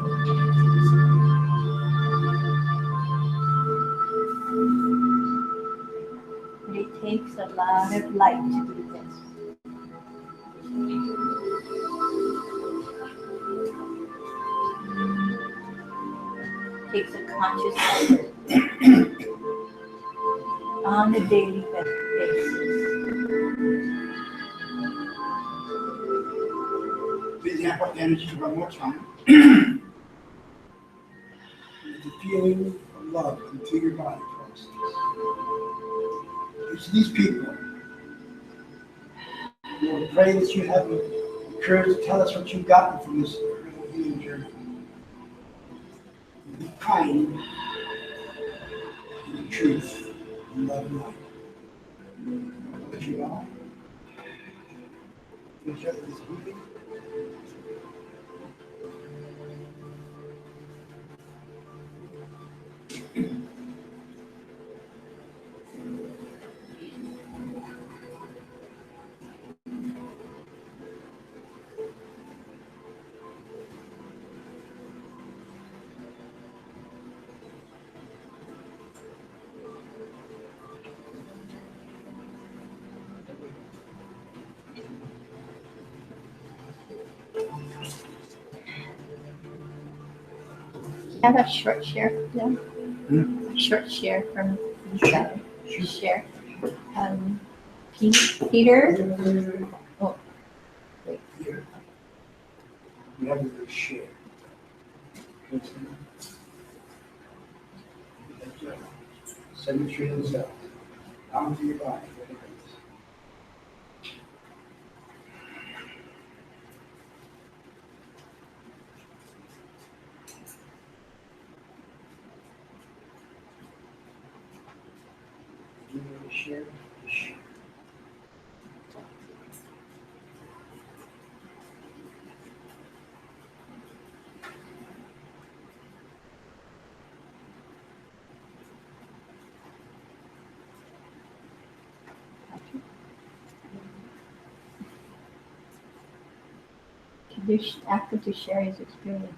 But it takes a lot of light to do this. It takes a conscious effort on a daily basis. Breathe out energy one more time. With the feeling of love into your body first. It's these people. Lord, pray that you have the courage to tell us what you've gotten from this healing journey. Be kind, and truth, and love and light. What you are. Each other is healing. Have a short share for them. A short share from each other. Share. Peter. Oh, Here. You have to share. Send the trails out. Down to your body. You want to share? Share. Just ask him to share his experience.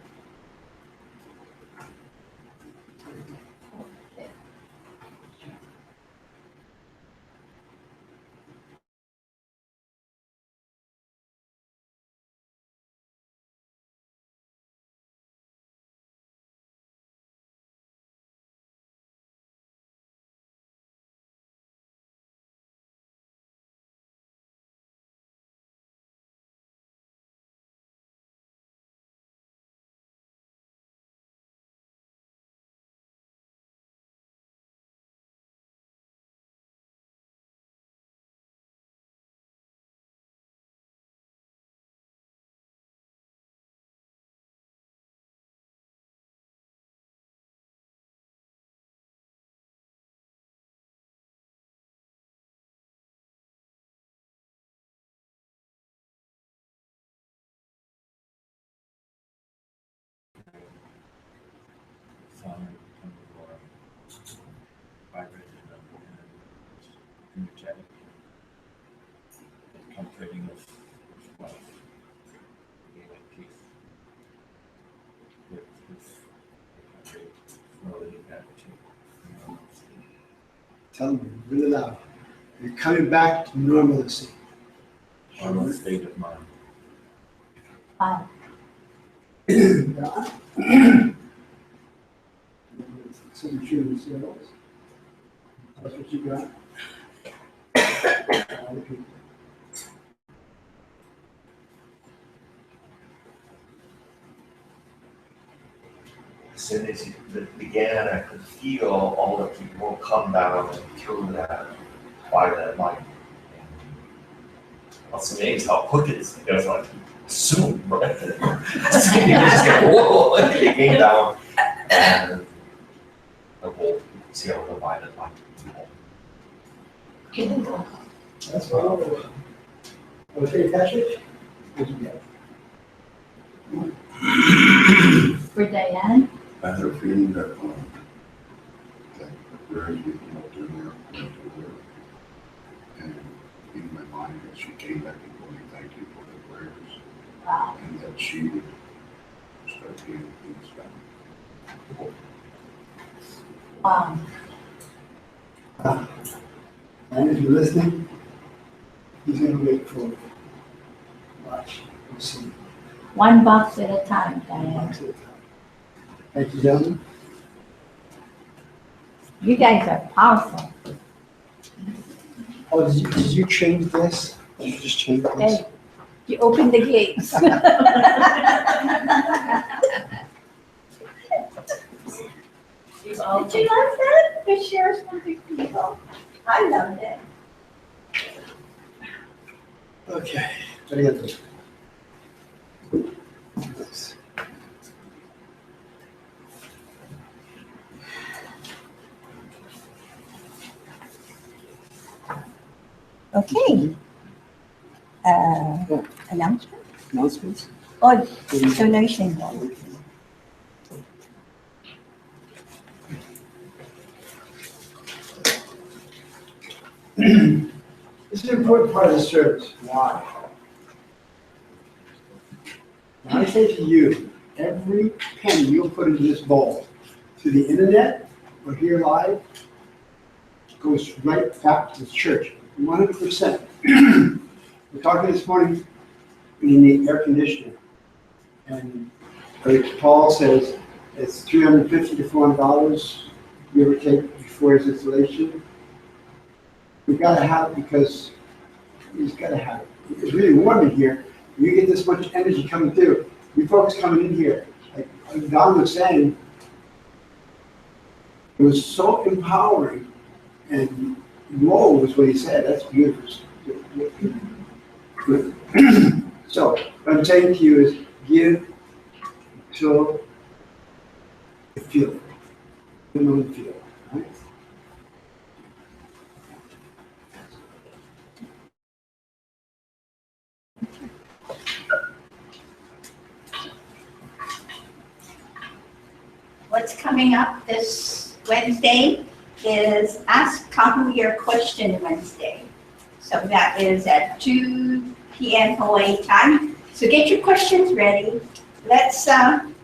Father, come Lord, vibrant and energetic, and comforting us with love, giving peace, with great flow of gratitude. Tell them really loud. You're coming back to normalcy. Normal state of mind. Some shoes, that's what you got. As soon as it began, I could feel all the people come down through that, by that light. It's amazing how quick it is. It goes like, zoom, right? You just get, whoa, it came down, and the whole, see how divided light. That's all. Okay, Patrick? What'd you get? For Diane, I had a feeling that prayers would come up to her, went to her. And in my mind, that she came back and told me thank you for the prayers. wow, And that she would start getting things done. wow, And if you're listening, he's gonna wait for you. Watch, we'll see. one box at a time, Diane. Thank you, gentlemen. You guys are powerful. Oh, did you change this? Did you just change this? Hey, you opened the gates. Did you like that? The shares with the people? I loved it. Okay, what do you got there? Nice. Okay. Announcement Announcements? or donation? This is an important part of the service. Why? When I say to you, every penny you'll put into this bowl through the internet or here live goes right back to the church, 100%. We're talking this morning, we need air conditioner. And like Paul says, it's $350 to $400, give or take, before his installation. We've got to have it because he's got to have it. It's really warm in here. You get this much energy coming through. You folks coming in here, like Don was saying, it was so empowering. And whoa was what he said. That's beautiful. So what I'm saying to you is give till you feel it. You know you feel it, right? What's coming up this Wednesday is Ask Kahu Your Question Wednesday. So that is at 2 p.m. Hawaii time. So get your questions ready. Let's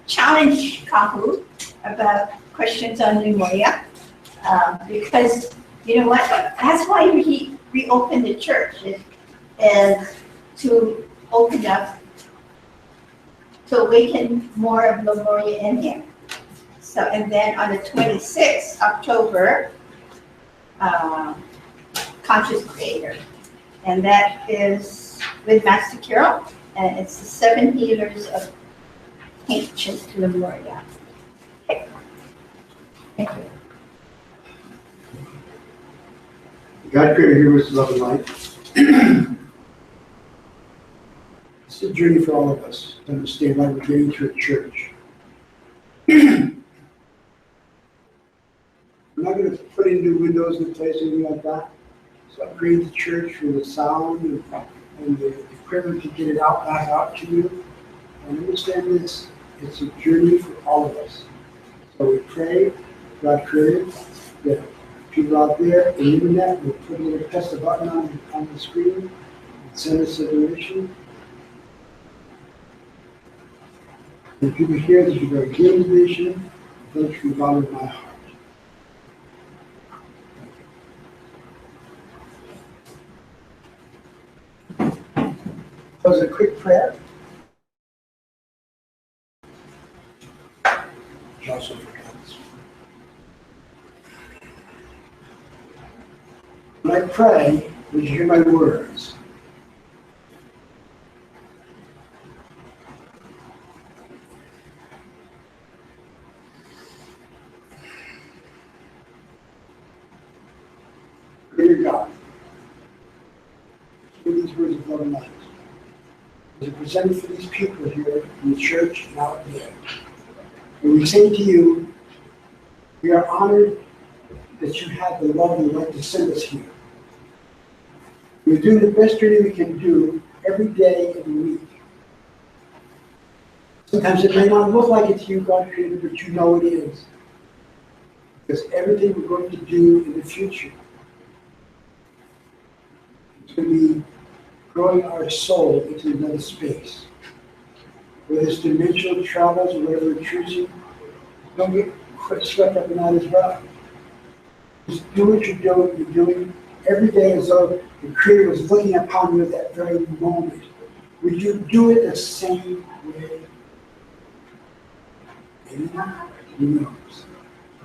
challenge Kahu about questions on Lemuria. Because, you know what, that's why we reopened the church, is to open up, to awaken more of Lemuria in him. So, and then on the 26th, October, Conscious Creator. And that is with Master Carol, and it's the 7 healers of ancient Lemuria. Okay. Thank you. God created heroes love and light. It's a journey for all of us to understand why we're getting to a church. We're not going to put in new windows in place or anything like that. So upgrade the church for the sound and the equipment to get it out, back out to you. And understand this, it's a journey for all of us. So we pray, God created, that people out there in the internet will put a little press the button on the screen and send us a donation. And people hear that you're going to give a donation, thanks from the bottom of my heart. That was a quick prayer. Also forgot this. When I pray, would you hear my words? Dear God, hear these words of love and light. As I present for these people here in the church and out there. And we say to you, we are honored that you have the love and the right to send us here. We're doing the best journey we can do every day of the week. Sometimes it may not look like it to you, God created, but you know it is. Because everything we're going to do in the future is going to be growing our soul into another space. Whether it's dimensional travels or whatever we're choosing, don't get swept up in that as well. Just do what you're doing every day as though the Creator was looking upon you at that very moment. Would you do it the same way? Amen? Who knows?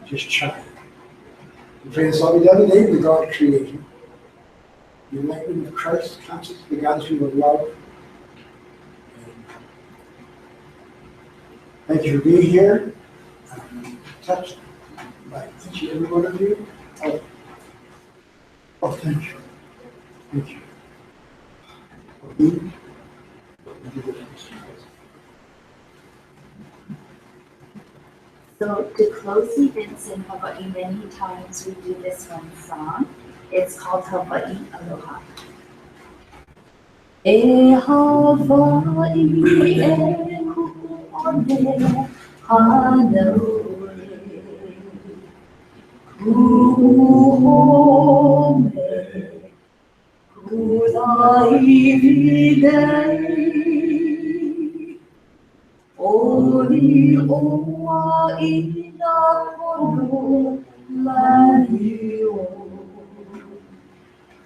Just try it. We pray this all the other day, the God created. The enlightenment of Christ, conscious, the God who will love. Thank you for being here. Touched by each and every one of you. Oh, thank you. Thank you. For being. So to close events in Hawaii, many times we do this one song. It's called Hawaii Aloha. E Hawaii e ku'one hanaue ku'ome kulai vilei Ori oa I nā pono lani o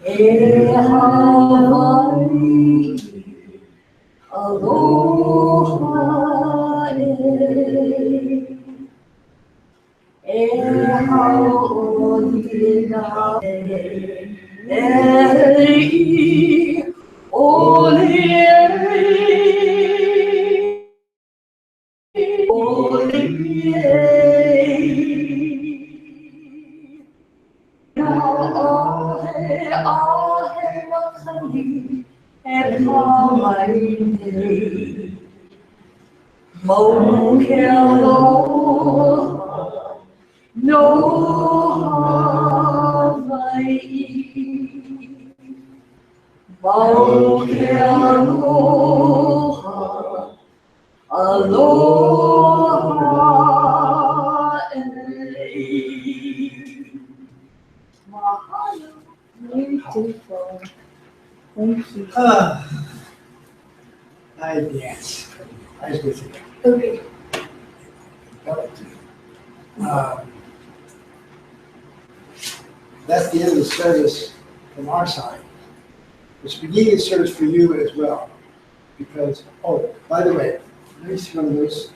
E Hawaii aloha E haoli nā e oli No Hawaii, Aloha, aloha, mahalo, beautiful. Thank you. I dance. I was with you. Okay. That's the end of the service from our side. It's beginning of service for you as well. Because, oh, by the way, let me see one of those.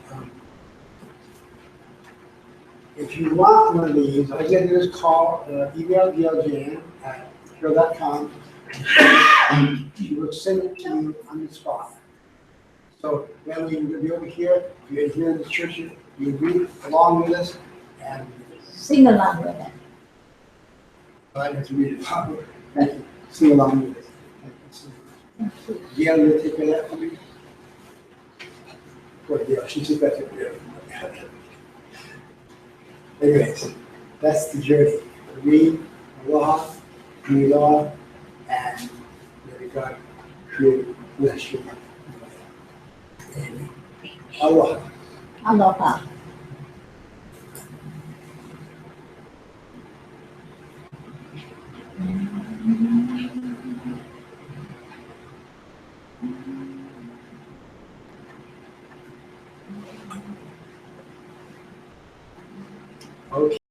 If you want one of these, all you gotta do is call, email dljan@hero.com. She will send it to you on the spot. So then we will be over here, you're here in the church, you read along with us, and Sing along with it. I have to read it properly. Thank you. Sing along with us. Gail, you'll take care of that for me? Poor Gail, she took that to Gail. Anyways, that's the journey. Read, aloha, miloa, and may God create, bless you. Amen. Aloha. Aloha. Okay.